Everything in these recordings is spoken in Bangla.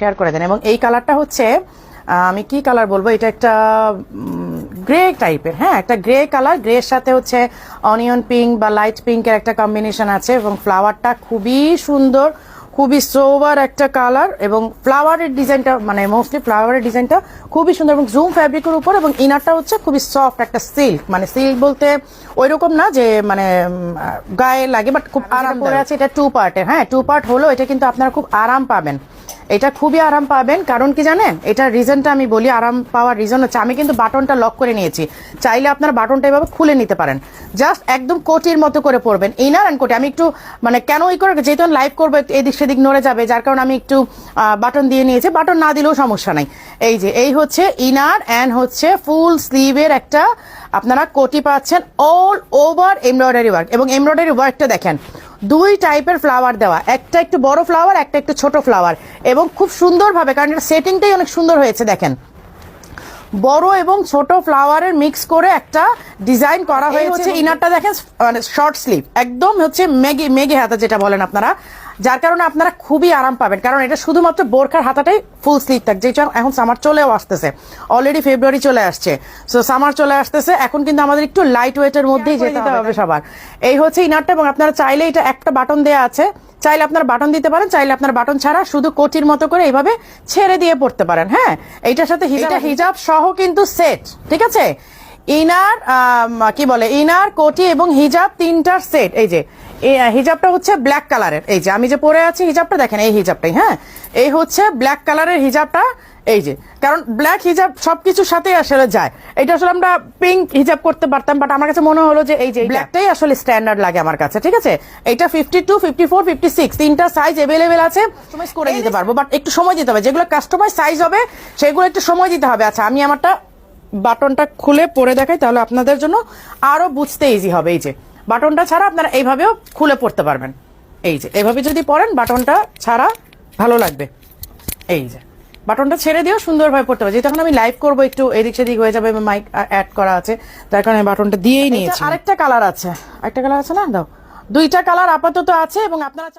শেয়ার করে দেন। এবং এই কালারটা হচ্ছে আমি কি কালার বলবো, এটা একটা গ্রে টাইপের, হ্যাঁ একটা গ্রে কালার, গ্রে এর সাথে হচ্ছে অনিয়ন পিঙ্ক বা লাইট পিঙ্কের একটা কম্বিনেশন আছে এবং ফ্লাওয়ারটা খুবই সুন্দর, খুবই সোবার একটা কালার এবং ফ্লাওয়ারের ডিজাইনটা মানে মোস্টলি ফ্লাওয়ারের ডিজাইনটা খুবই সুন্দর এবং জুম ফ্যাব্রিকের উপর এবং ইনারটা হচ্ছে খুবই সফট একটা সিল্ক, মানে সিল্ক বলতে ওই রকম না যে মানে গায়ে লাগে, বাট খুব আরাম করে আছে। এটা 2 পার্টের, হ্যাঁ 2 পার্ট হলো, এটা কিন্তু আপনারা খুব আরাম পাবেন, এটা খুবই আরাম পাবেন। কারণ কি জানেন, এটার রিজনটা আমি বলি, আরাম পাওয়ার রিজন হচ্ছে আমি কিন্তু বাটনটা লক করে নিয়েছি, চাইলে আপনারা বাটনটা এভাবে খুলে নিতে পারেন, জাস্ট একদম কোটির মতো করে পরবেন, ইনার অ্যান্ড কোটি। আমি একটু মানে কেন ওই করে, যেহেতু লাইভ করবো একটু এদিক সেদিক নড়ে যাবে, যার কারণে আমি একটু বাটন দিয়ে নিয়েছি, বাটন না দিলেও সমস্যা নাই। এই যে এই হচ্ছে ইনার অ্যান্ড হচ্ছে ফুল স্লিভের একটা আপনারা কোটি পাচ্ছেন, অল ওভার এমব্রয়ডারি ওয়ার্ক। এবং এমব্রয়ডারি ওয়ার্কটা দেখেন, 2 টাইপের ফ্লাওয়ার দেওয়া, একটা একটু বড় ফ্লাওয়ার, একটা একটু ছোট ফ্লাওয়ার, এবং খুব সুন্দরভাবে, কারণ এটা সেটিংটাই অনেক সুন্দর হয়েছে দেখেন, বড় এবং ছোট ফ্লাওয়ারের মিক্স করে একটা ডিজাইন করা হয়েছে। ইনারটা দেখেন মানে শর্ট স্লিভ, একদম হচ্ছে মেঘে হাতা যেটা বলেন আপনারা, যার কারণে আপনারা খুবই আরাম পাবেন, কারণ এটা শুধুমাত্র বোরখার হাতাটাই ফুল স্লিভ থাকছে। যেটা এখন সামার চলেও আসতেছে, অলরেডি ফেব্রুয়ারি চলে আসছে, সো সামার চলে আসতেছে, এখন কিন্তু আমাদের একটু লাইট ওয়েটের মধ্যেই যেতে হবে সবার। এই হচ্ছে ইনারটা, এবং আপনারা চাইলে এটা একটা বাটন দেওয়া আছে, চাইলে আপনারা বাটন দিতে পারেন, চাইলে আপনার বাটন ছাড়া শুধু কোটির মতো করে এইভাবে ছেড়ে দিয়ে পড়তে পারেন। হ্যাঁ, এইটার সাথে হিজাব সহ কিন্তু সেট, ঠিক আছে, ইনার কি বলে ইনার কোটি এবং হিজাব 3টার সেট। এই যে হিজাবটা হচ্ছে ব্ল্যাক কালারের, এই যে আমি যে পরে আছি হিজাবটা দেখেন, এই হিজাবটাই, হ্যাঁ এই হচ্ছে ব্ল্যাক কালারের হিজাবটা। এই যে কারণ ব্ল্যাক হিজাব সবকিছুর সাথে আসলে যায়, এটা আসলে আমরা পিঙ্ক হিজাব করতে পারতাম, বাট আমার কাছে মনে হলো যে এই যে ব্ল্যাকটাই আসলে স্ট্যান্ডার্ড লাগে আমার কাছে, ঠিক আছে। এটা 52, 54, 56 3টা সাইজ अवेलेबल আছে, কাস্টমাইজ করে দিতে পারবো, বাট একটু সময় দিতে হবে, যেগুলো কাস্টমাইজ সাইজ হবে সেগুলো একটু সময় দিতে হবে। আচ্ছা আমি আমারটা বাটনটা খুলে পরে দেখাই, তাহলে আপনাদের জন্য আরো বুঝতে ইজি হবে। এই যে বাটনটা ছাড়া আপনারা এইভাবেও খুলে পড়তে পারবেন, এই যে এইভাবে যদি পরেন বাটনটা ছাড়া ভালো লাগবে। এই যে বাটনটা ছেড়ে দিয়েও সুন্দরভাবে পড়তে পারবে, যেহেতু এখন আমি লাইভ করবো একটু এদিক সেদিক হয়ে যাবে, মাইক অ্যাড করা আছে, তার কারণে বাটনটা দিয়েই নিয়েছি। আরেকটা কালার আছে, একটা কালার আছে না, দাও 2টা কালার আপাতত আছে, এবং আপনারা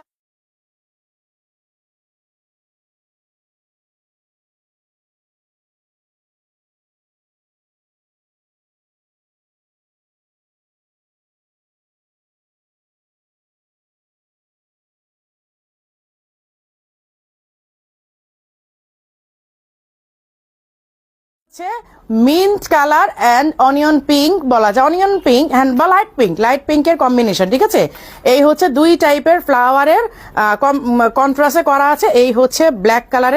mint colour and onion pink বলা যায়, অনিয়ন পিঙ্ক অ্যান্ড বা লাইট পিঙ্কের কম্বিনেশন, ঠিক আছে। এই হচ্ছে 2 টাইপের ফ্লাওয়ারের কন্ট্রাস্টে করা আছে। এই হচ্ছে ব্ল্যাক কালারের